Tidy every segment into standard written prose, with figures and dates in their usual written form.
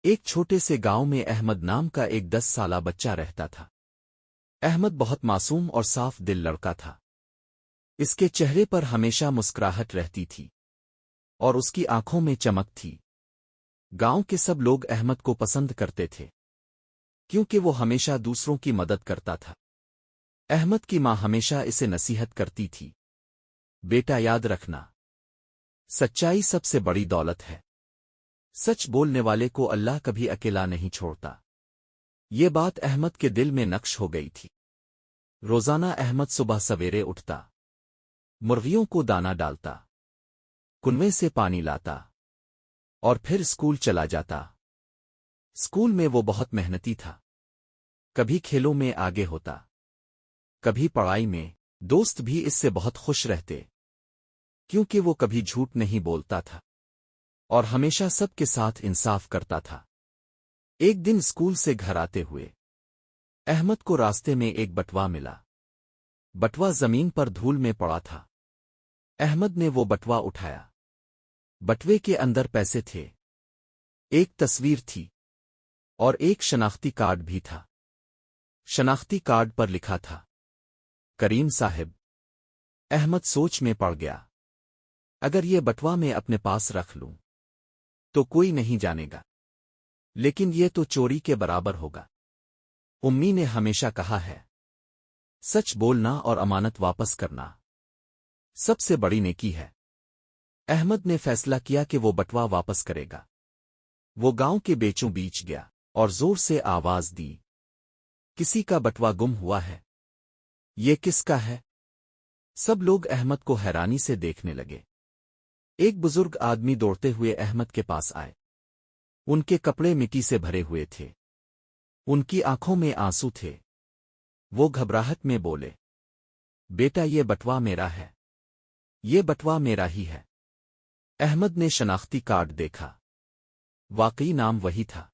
ایک چھوٹے سے گاؤں میں احمد نام کا ایک 10 سالہ بچہ رہتا تھا۔ احمد بہت معصوم اور صاف دل لڑکا تھا۔ اس کے چہرے پر ہمیشہ مسکراہٹ رہتی تھی اور اس کی آنکھوں میں چمک تھی۔ گاؤں کے سب لوگ احمد کو پسند کرتے تھے کیونکہ وہ ہمیشہ دوسروں کی مدد کرتا تھا۔ احمد کی ماں ہمیشہ اسے نصیحت کرتی تھی، بیٹا یاد رکھنا، سچائی سب سے بڑی دولت ہے۔ سچ بولنے والے کو اللہ کبھی اکیلا نہیں چھوڑتا۔ یہ بات احمد کے دل میں نقش ہو گئی تھی۔ روزانہ احمد صبح سویرے اٹھتا، مرغیوں کو دانہ ڈالتا، کنویں سے پانی لاتا اور پھر اسکول چلا جاتا۔ اسکول میں وہ بہت محنتی تھا، کبھی کھیلوں میں آگے ہوتا، کبھی پڑھائی میں۔ دوست بھی اس سے بہت خوش رہتے کیونکہ وہ کبھی جھوٹ نہیں بولتا تھا اور ہمیشہ سب کے ساتھ انصاف کرتا تھا۔ ایک دن اسکول سے گھر آتے ہوئے احمد کو راستے میں ایک بٹوا ملا۔ بٹوا زمین پر دھول میں پڑا تھا۔ احمد نے وہ بٹوا اٹھایا۔ بٹوے کے اندر پیسے تھے، ایک تصویر تھی اور ایک شناختی کارڈ بھی تھا۔ شناختی کارڈ پر لکھا تھا، کریم صاحب۔ احمد سوچ میں پڑ گیا، اگر یہ بٹوا میں اپنے پاس رکھ لوں تو کوئی نہیں جانے گا، لیکن یہ تو چوری کے برابر ہوگا۔ امی نے ہمیشہ کہا ہے، سچ بولنا اور امانت واپس کرنا سب سے بڑی نیکی ہے۔ احمد نے فیصلہ کیا کہ وہ بٹوا واپس کرے گا۔ وہ گاؤں کے بیچوں بیچ گیا اور زور سے آواز دی، کسی کا بٹوا گم ہوا ہے، یہ کس کا ہے؟ سب لوگ احمد کو حیرانی سے دیکھنے لگے۔ ایک بزرگ آدمی دوڑتے ہوئے احمد کے پاس آئے۔ ان کے کپڑے مٹی سے بھرے ہوئے تھے، ان کی آنکھوں میں آنسو تھے۔ وہ گھبراہٹ میں بولے، بیٹا یہ بٹوا میرا ہے، یہ بٹوا میرا ہی ہے۔ احمد نے شناختی کارڈ دیکھا، واقعی نام وہی تھا۔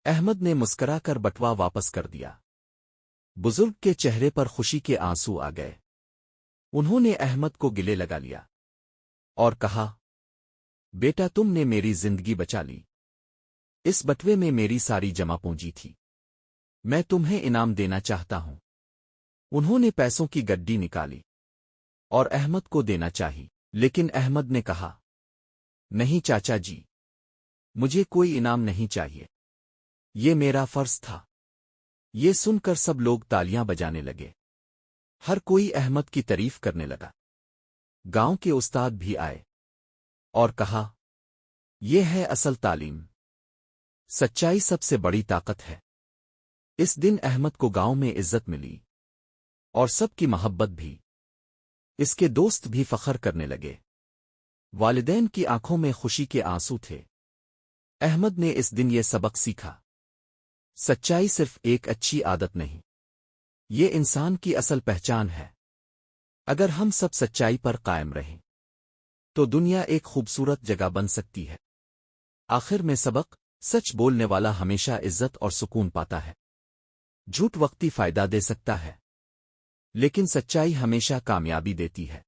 احمد نے مسکرا کر بٹوا واپس کر دیا۔ بزرگ کے چہرے پر خوشی کے آنسو آ گئے۔ انہوں نے احمد کو گلے لگا لیا اور کہا، بیٹا تم نے میری زندگی بچا لی۔ اس بٹوے میں میری ساری جمع پونجی تھی، میں تمہیں انعام دینا چاہتا ہوں۔ انہوں نے پیسوں کی گڈی نکالی اور احمد کو دینا چاہی، لیکن احمد نے کہا، نہیں چاچا جی، مجھے کوئی انعام نہیں چاہیے، یہ میرا فرض تھا۔ یہ سن کر سب لوگ تالیاں بجانے لگے، ہر کوئی احمد کی تعریف کرنے لگا۔ گاؤں کے استاد بھی آئے اور کہا، یہ ہے اصل تعلیم، سچائی سب سے بڑی طاقت ہے۔ اس دن احمد کو گاؤں میں عزت ملی اور سب کی محبت بھی۔ اس کے دوست بھی فخر کرنے لگے۔ والدین کی آنکھوں میں خوشی کے آنسو تھے۔ احمد نے اس دن یہ سبق سیکھا، سچائی صرف ایک اچھی عادت نہیں، یہ انسان کی اصل پہچان ہے۔ اگر ہم سب سچائی پر قائم رہیں تو دنیا ایک خوبصورت جگہ بن سکتی ہے۔ آخر میں سبق، سچ بولنے والا ہمیشہ عزت اور سکون پاتا ہے۔ جھوٹ وقتی فائدہ دے سکتا ہے، لیکن سچائی ہمیشہ کامیابی دیتی ہے۔